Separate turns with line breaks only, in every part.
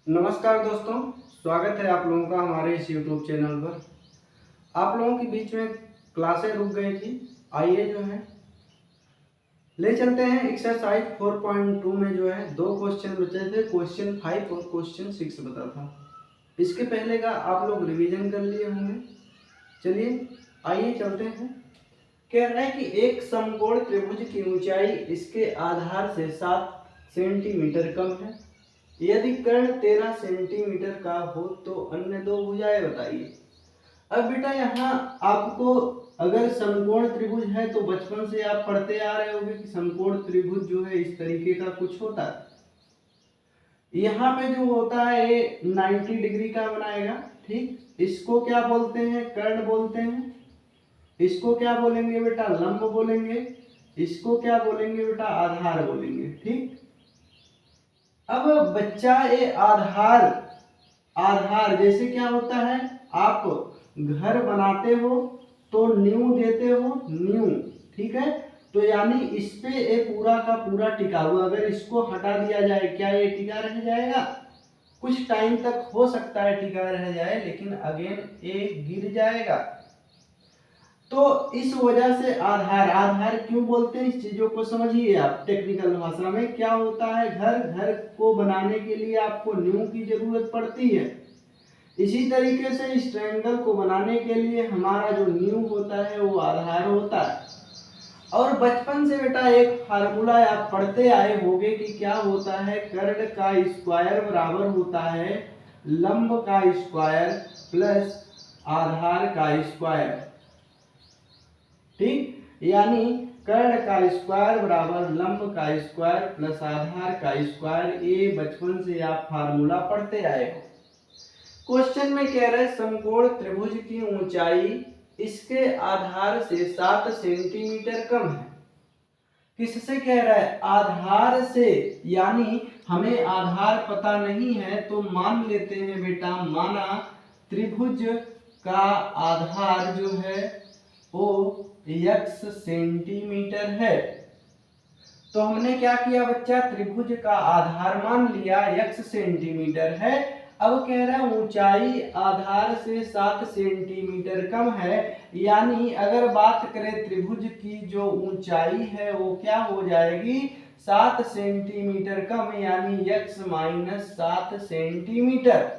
नमस्कार दोस्तों, स्वागत है आप लोगों का हमारे इस YouTube चैनल पर। आप लोगों के बीच में क्लासें रुक गई थी। आइए जो है ले चलते हैं एक्सरसाइज 4.2 में जो है दो क्वेश्चन बचे थे, क्वेश्चन 5 और क्वेश्चन 6 बता था। इसके पहले का आप लोग रिवीजन कर लिए होंगे। चलिए आइए चलते हैं। कह रहा है कि एक समकोण त्रिभुज की ऊंचाई इसके आधार से 7 सेंटीमीटर कम है। यदि कर्ण 13 सेंटीमीटर का हो तो अन्य दो भुजाएं बताइए। अब बेटा यहाँ आपको अगर समकोण त्रिभुज है तो बचपन से आप पढ़ते आ रहे होंगे कि समकोण त्रिभुज जो है इस तरीके का कुछ होता है। यहाँ पे जो होता है ये 90 डिग्री का बनाएगा, ठीक। इसको क्या बोलते हैं? कर्ण बोलते हैं। इसको क्या बोलेंगे बेटा? लंब बोलेंगे। इसको क्या बोलेंगे बेटा? आधार बोलेंगे, ठीक। अब बच्चा ये आधार आधार जैसे क्या होता है, आप घर बनाते हो तो नींव देते हो, नींव, ठीक है। तो यानी इस पे ये पूरा का पूरा टिका हुआ, अगर इसको हटा दिया जाए क्या ये टिका रह जाएगा? कुछ टाइम तक हो सकता है टिका रह जाए, लेकिन अगेन ये गिर जाएगा। तो इस वजह से आधार आधार क्यों बोलते हैं, इस चीजों को समझिए आप। टेक्निकल भाषा में क्या होता है, घर को बनाने के लिए आपको नींव की जरूरत पड़ती है। इसी तरीके से इस ट्रायंगल को बनाने के लिए हमारा जो नींव होता है वो आधार होता है। और बचपन से बेटा एक फार्मूला आप पढ़ते आए होंगे कि क्या होता है, कर्ण का स्क्वायर बराबर होता है लंब का स्क्वायर प्लस आधार का स्क्वायर, ठीक। यानी कर्ण का स्क्वायर बराबर लंब का स्क्वायर प्लस आधार का स्क्वायर, ये बचपन से आप फार्मूला पढ़ते आए हो। क्वेश्चन में कह रहे समकोण त्रिभुज की ऊंचाई इसके आधार से 7 सेंटीमीटर कम है। किससे कह रहा है? आधार से। यानी हमें आधार पता नहीं है तो मान लेते हैं बेटा, माना त्रिभुज का आधार जो है वो x सेंटीमीटर है। तो हमने क्या किया बच्चा, त्रिभुज का आधार मान लिया x सेंटीमीटर है। अब कह रहा है ऊंचाई आधार से 7 सेंटीमीटर कम है। यानी अगर बात करें त्रिभुज की जो ऊंचाई है वो क्या हो जाएगी? 7 सेंटीमीटर कम, यानी x माइनस 7 सेंटीमीटर।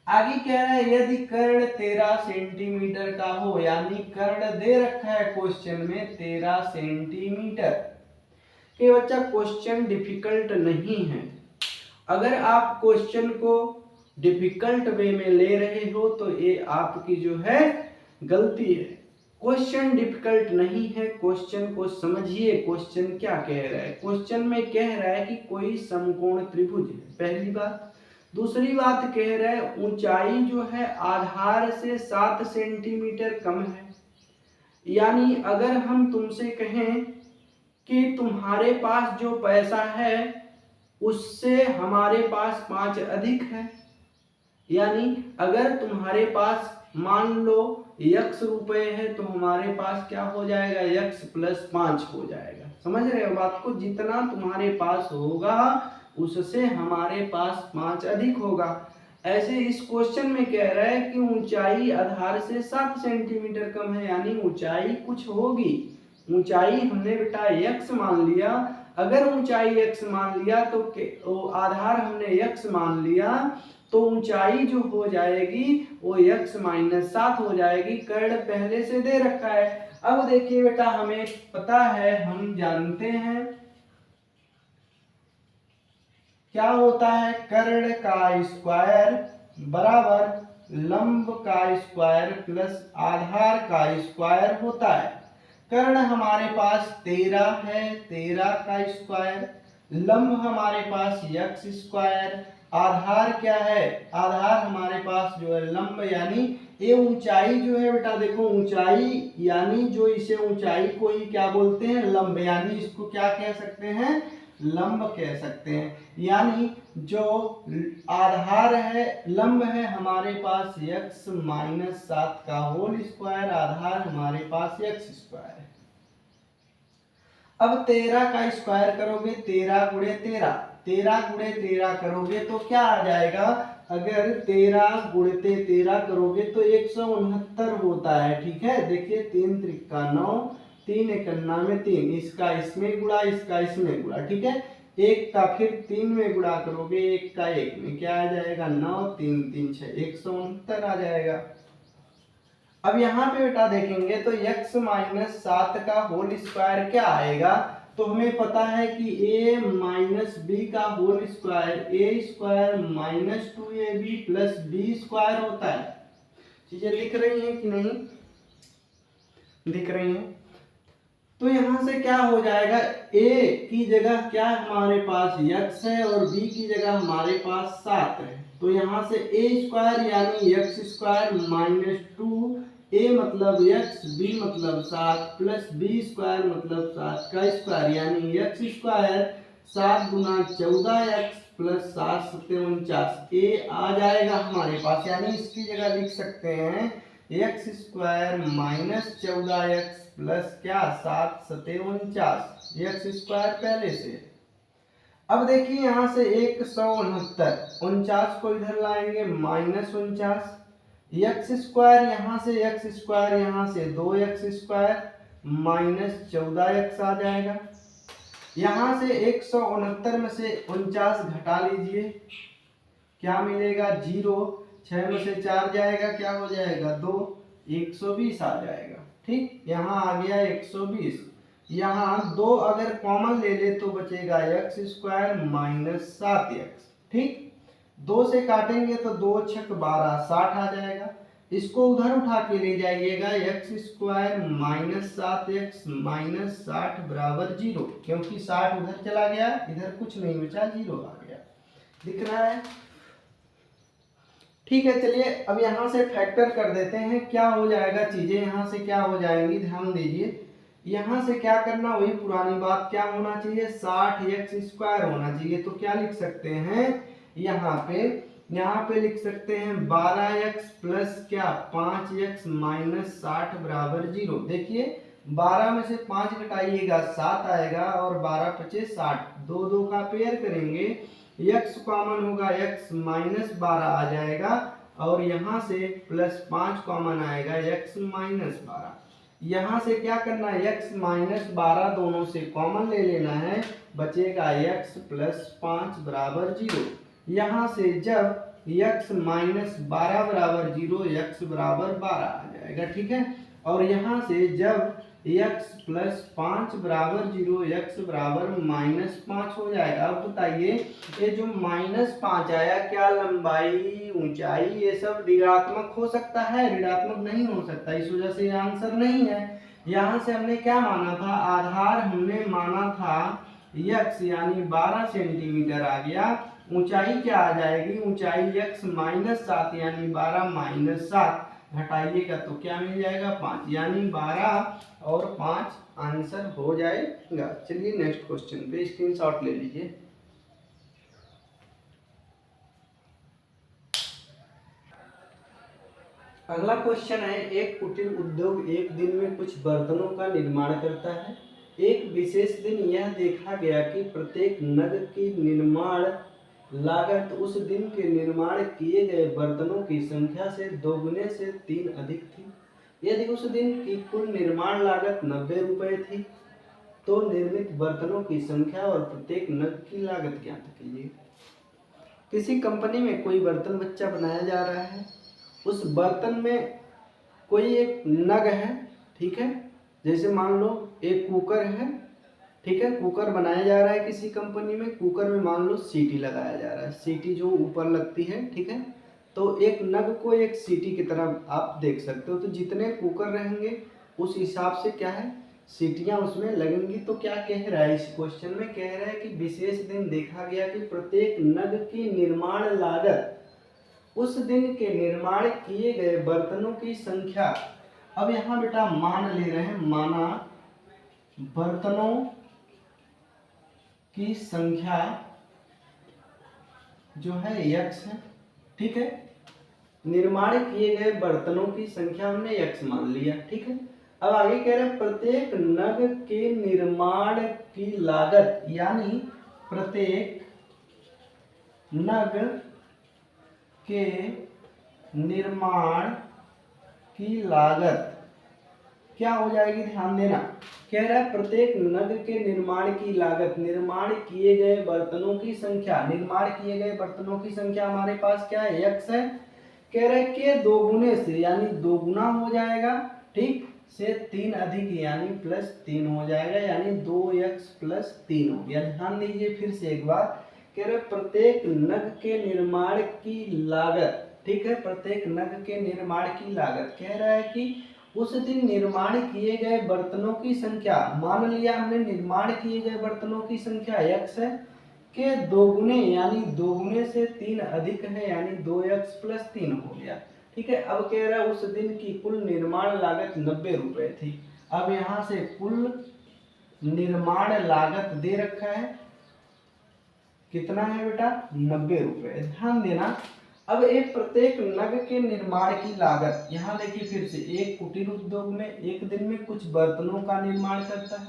आगे कह रहा है यदि कर्ण 13 सेंटीमीटर का हो, यानी कर्ण दे रखा है क्वेश्चन में 13 सेंटीमीटर। कि बच्चा क्वेश्चन डिफिकल्ट नहीं है। अगर आप क्वेश्चन को डिफिकल्ट वे में ले रहे हो तो ये आपकी जो है गलती है। क्वेश्चन डिफिकल्ट नहीं है, क्वेश्चन को समझिए। क्वेश्चन क्या कह रहा है? क्वेश्चन में कह रहा है कि कोई समकोण त्रिभुज है, पहली बात। दूसरी बात कह रहा है ऊंचाई जो है आधार से 7 सेंटीमीटर कम है। यानी अगर हम तुमसे कहें कि तुम्हारे पास जो पैसा है उससे हमारे पास 5 अधिक है, यानी अगर तुम्हारे पास मान लो x रुपए है तो हमारे पास क्या हो जाएगा? x प्लस 5 हो जाएगा। समझ रहे हो बात को? जितना तुम्हारे पास होगा उससे हमारे पास 5 अधिक होगा। ऐसे इस क्वेश्चन में कह रहा है कि ऊंचाई आधार से 7 सेंटीमीटर कम है, यानी ऊंचाई कुछ होगी। ऊंचाई हमने बेटा x मान लिया। अगर ऊंचाई x मान लिया तो आधार हमने x मान लिया, तो ऊंचाई जो हो जाएगी वो x माइनस 7 हो जाएगी। कर्ण पहले से दे रखा है। अब देखिए बेटा, हमें पता है, हम जानते हैं क्या होता है, कर्ण का स्क्वायर बराबर लंब का स्क्वायर प्लस आधार का स्क्वायर होता है। कर्ण हमारे पास 13 है, 13 का स्क्वायर, लंब हमारे पास x स्क्वायर, आधार क्या है? आधार हमारे पास जो है लंब, यानी ये ऊंचाई जो है बेटा, देखो ऊंचाई यानी जो इसे ऊंचाई को ही क्या बोलते हैं? लंब, यानी इसको क्या कह सकते हैं? लंब कह सकते हैं। यानी जो आधार है लंब है हमारे पास x माइनस 7 का होल स्क्वायर, आधार हमारे पास x स्क्वायर है। अब 13 का स्क्वायर करोगे, 13 गुणे 13 13 गुणे 13 करोगे तो क्या आ जाएगा, अगर 13 गुणते 13 करोगे तो 169 होता है। ठीक है, देखिए 3 त्रिका 9, 3 एकन्ना में 3, इसका इसमें गुणा, इसका इसमें गुणा। ठीक है, एक का फिर 3 में गुणा करोगे, एक का 1 में, क्या आ जाएगा 9, 3 3 6, 169 आ जाएगा। अब यहाँ पे बेटा देखेंगे तो x माइनस 7 का होल स्क्वायर क्या आएगा, तो हमें पता है कि a माइनस बी का whole square A square minus 2ab plus B square होता है। चीजें दिख रही हैं कि नहीं दिख रही हैं? तो यहाँ से क्या हो जाएगा, a की जगह क्या हमारे पास x है और b की जगह हमारे पास 7 है। तो यहाँ से a स्क्वायर यानी x स्क्वायर माइनस 2, a मतलब x, b मतलब 7 प्लस b स्क्वायर मतलब 7 का स्क्वायर यानी x स्क्वायर 7 गुना 14x प्लस 7 सत्ते 49 a आ जाएगा हमारे पास। यानी इसकी जगह लिख सकते हैं x square minus 14x plus क्या 7 सत्ते 49, x स्क्वायर पहले से। अब देखिए यहाँ से 169, 49 को इधर लाएंगे माइनस 49, एक्स स्क्वायर यहाँ से x स्क्वायर यहाँ से 2x स्क्वायर माइनस 14x आ जाएगा। यहाँ से 169 में से 49 घटा लीजिए, क्या मिलेगा 0, 6 में से 4 जाएगा, क्या हो जाएगा 2, 120 आ जाएगा। ठीक, यहाँ आ गया 120। यहाँ 2 अगर कॉमन ले ले तो बचेगा x स्क्वायर माइनस 7x। ठीक, 2 से काटेंगे तो 2 छक 12, 60 आ जाएगा। इसको उधर उठा के ले जाइएगा, x square minus 7x minus 60 बराबर 0, क्योंकि 60 उधर चला गया, इधर कुछ नहीं बचा, 0 आ गया। दिख रहा है? ठीक है, चलिए अब यहाँ से फैक्टर कर देते हैं, क्या हो जाएगा, चीजें यहाँ से क्या हो जाएंगी, ध्यान दीजिए। यहाँ से क्या करना, वही पुरानी बात, क्या होना चाहिए 60x स्क्वायर होना चाहिए। तो क्या लिख सकते हैं, यहाँ पे लिख सकते हैं 12x प्लस क्या 5x माइनस 60 बराबर 0। देखिए 12 में से 5 घटाइएगा 7 आएगा और 12 पचे 60, 2 2 का पेयर करेंगे, x कॉमन होगा, x माइनस 12 आ जाएगा और यहाँ से प्लस 5 कॉमन आएगा, x माइनस 12। यहाँ से क्या करना है, x माइनस 12 दोनों से कॉमन ले लेना है, बचेगा x प्लस 5 बराबर 0। यहाँ से जब x माइनस 12 बराबर 0, x बराबर 12 आ जाएगा। ठीक है, और यहाँ से जब x प्लस 5 बराबर 0, x बराबर माइनस 5 हो जाएगा। अब बताइए ये जो माइनस 5 आया, क्या लंबाई ऊंचाई ये सब ऋणात्मक हो सकता है, ऋणात्मक नहीं हो सकता, इस वजह से आंसर नहीं है। यहाँ से हमने क्या माना था, आधार हमने माना था x यानी 12 सेंटीमीटर आ गया। ऊंचाई क्या आ जाएगी, ऊंचाई x माइनस 7 यानी 12 माइनस 7 घटाइएगा तो क्या मिल जाएगा 5, यानी 12 और 5 आंसर हो जाएगा। चलिए नेक्स्ट क्वेश्चन पे स्क्रीनशॉट ले लीजिए। अगला क्वेश्चन है, एक कुटीर उद्योग एक दिन में कुछ बर्तनों का निर्माण करता है। एक विशेष दिन यह देखा गया कि प्रत्येक नग की निर्माण लागत उस दिन के निर्माण किए गए बर्तनों की संख्या से 2 गुने से 3 अधिक थी। यदि उस दिन की कुल निर्माण लागत 90 रुपए थी तो निर्मित बर्तनों की संख्या और प्रत्येक नग की लागत ज्ञात कीजिए। किसी कंपनी में कोई बर्तन बच्चा बनाया जा रहा है, उस बर्तन में कोई एक नग है, ठीक है, जैसे मान लो एक कुकर है, ठीक है, कुकर बनाया जा रहा है किसी कंपनी में, कुकर में मान लो सीटी लगाया जा रहा है, सीटी जो ऊपर लगती है, ठीक है, तो एक नग को एक सीटी की तरह आप देख सकते हो। तो जितने कुकर रहेंगे उस हिसाब से क्या है सीटियां उसमें लगेंगी। तो क्या कह रहा है इस क्वेश्चन में, कह रहा है कि विशेष दिन देखा गया कि प्रत्येक नग की निर्माण लागत उस दिन के निर्माण किए गए बर्तनों की संख्या। अब यहाँ बेटा मान ले रहे हैं, माना बर्तनों की संख्या जो है x है, ठीक है, निर्माण किए गए बर्तनों की संख्या हमने x मान लिया, ठीक है। अब आगे कह रहे हैं प्रत्येक नग के निर्माण की लागत, यानी प्रत्येक नग के निर्माण की लागत क्या हो जाएगी, ध्यान देना। कह रहा है प्रत्येक नग के निर्माण की लागत, निर्माण किए गए बर्तनों की संख्या, निर्माण किए गए बर्तनों की संख्या हमारे पास क्या है, x है। कह रहे हैं कि दोगुने से यानी दोगुना हो जाएगा, ठीक से 3 अधिक यानी +3 हो जाएगा, यानी 2x + 3 हो गया। ध्यान दीजिए फिर से एक बार, कह रहे प्रत्येक नग के निर्माण की लागत, ठीक है, प्रत्येक नग के निर्माण की लागत, कह रहा है कि उस दिन निर्माण किए गए बर्तनों की संख्या, मान लिया हमने निर्माण किए गए बर्तनों की संख्या x है, के दोगुने यानी दोगुने से 3 अधिक है, यानी 2x + 3 हो गया, ठीक है। अब कह रहा है उस दिन की कुल निर्माण लागत 90 रुपए थी। अब यहां से कुल निर्माण लागत दे रखा है, कितना है बेटा, 90 रुपए। ध्यान देना, अब एक प्रत्येक नग के निर्माण की लागत, यहाँ देखिए फिर से, एक कुटीर उद्योग में एक दिन में कुछ बर्तनों का निर्माण करता है।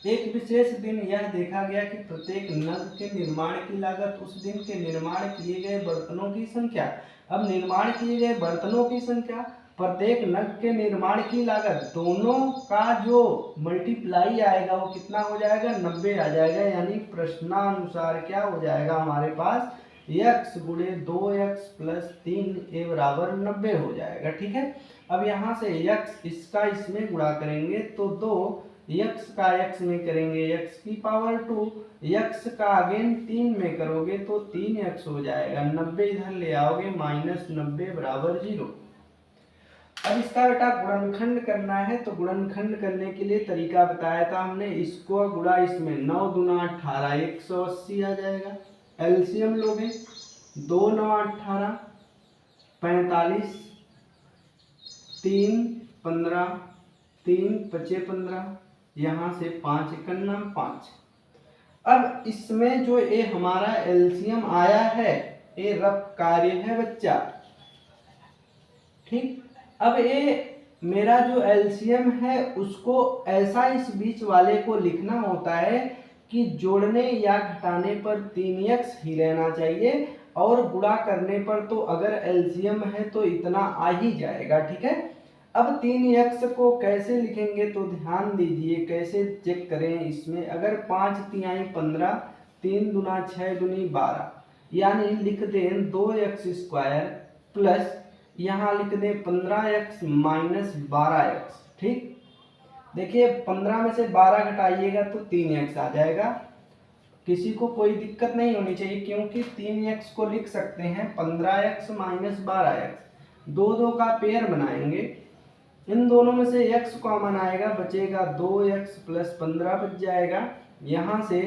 एक विशेष दिन यह देखा गया कि प्रत्येक नग के निर्माण की लागत उस दिन के निर्माण किए गए बर्तनों की संख्या। अब निर्माण किए गए बर्तनों की संख्या, प्रत्येक नग के निर्माण की लागत, दोनों का जो मल्टीप्लाई आएगा वो कितना हो जाएगा, 90 आ जाएगा। यानी प्रश्नानुसार क्या हो जाएगा हमारे पास, x गुणे 2x + 3 a बराबर 90 हो जाएगा, ठीक है। अब यहाँ से x इसका इसमें गुणा करेंगे तो 2, x का x में करेंगे x की पावर 2, x का अगेन 3 में करोगे तो 3x हो जाएगा, 90 इधर ले आओगे -90 बराबर 0। अब इसका बेटा गुणनखंड करना है, तो गुणनखंड करने के लिए तरीका बताया था हमने, इसको गुणा इसमें, 9 दूना 18 180 आ जाएगा। एलसीएम लोगे, 2 9 18 45, 3 15, 3 5 15, यहाँ से 5 1 5। अब इसमें जो ये हमारा एलसीएम आया है, ये रफ कार्य है बच्चा, ठीक। अब ये मेरा जो एलसीएम है उसको ऐसा इस बीच वाले को लिखना होता है कि जोड़ने या घटाने पर 3x ही रहना चाहिए, और गुणा करने पर तो अगर एलसीएम है तो इतना आ ही जाएगा, ठीक है। अब 3x को कैसे लिखेंगे तो ध्यान दीजिए, कैसे चेक करें इसमें, अगर 5 तिहाई 15, 3 दूना 6 दूनी 12, यानी लिख दें 2x² प्लस यहाँ लिख दें 15x माइनस 12x, ठीक। देखिए 15 में से 12 घटाइएगा तो 3x आ जाएगा, किसी को कोई दिक्कत नहीं होनी चाहिए, क्योंकि 3x को लिख सकते हैं 15x माइनस 12x, 2 का पेयर बनाएंगे, इन दोनों में से x कॉमन आएगा, बचेगा 2x + 15 बच जाएगा। यहाँ से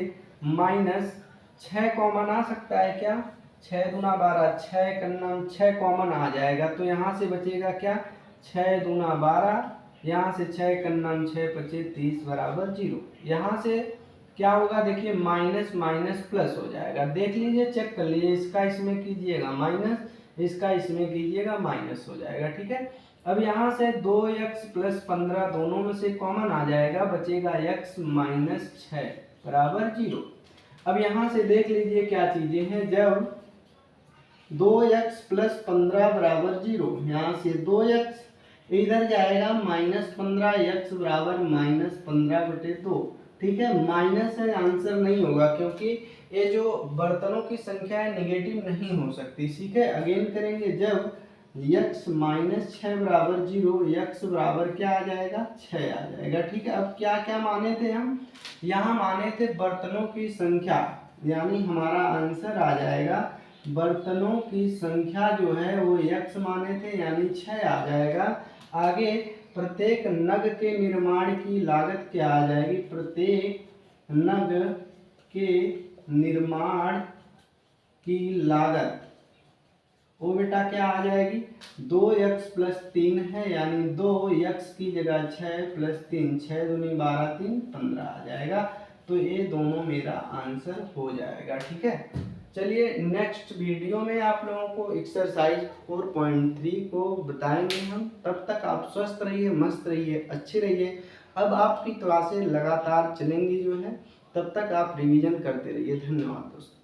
-6 कॉमन आ सकता है क्या, 6 दूना 12, 6 कन्ना 6 कॉमन आ जाएगा, तो यहाँ से बचेगा क्या, 6 दूना 12, यहाँ से 6 कन्ना 6 पचे 30 बराबर 0। यहाँ से क्या होगा, देखिए माइनस माइनस प्लस हो जाएगा, देख लीजिए चेक कर लीजिए, इसका इसमें कीजिएगा माइनस, इसका इसमें कीजिएगा माइनस हो जाएगा, ठीक है। अब यहाँ से 2x + 15 दोनों में से कॉमन आ जाएगा, बचेगा x - 6 बराबर 0। अब यहाँ से देख लीजिए क्या चीजें हैं, जब 2x + 15 बराबर 0, यहाँ से 2x इधर जाएगा -15, x बराबर -15/2, ठीक है। माइनस है, आंसर नहीं होगा, क्योंकि ये जो बर्तनों की संख्या है नेगेटिव नहीं हो सकती, ठीक है। अगेन करेंगे, जब x - 6 बराबर 0, x बराबर क्या आ जाएगा, 6 आ जाएगा, ठीक है। अब क्या क्या माने थे हम, यहाँ माने थे बर्तनों की संख्या, यानी हमारा आंसर आ जाएगा बर्तनों की संख्या जो है वो x माने थे, यानी 6 आ जाएगा। आगे प्रत्येक नग के निर्माण की लागत क्या आ जाएगी, प्रत्येक नग के निर्माण की लागत वो बेटा क्या आ जाएगी, 2x + 3 है, यानी 2x की जगह 6 + 3, 6 दूनी 12, 3 15 आ जाएगा, तो ये दोनों मेरा आंसर हो जाएगा, ठीक है। चलिए नेक्स्ट वीडियो में आप लोगों को एक्सरसाइज 4.3 को बताएंगे हम, तब तक आप स्वस्थ रहिए, मस्त रहिए, अच्छे रहिए। अब आपकी क्लासें लगातार चलेंगी जो है, तब तक आप रिवीजन करते रहिए। धन्यवाद दोस्तों।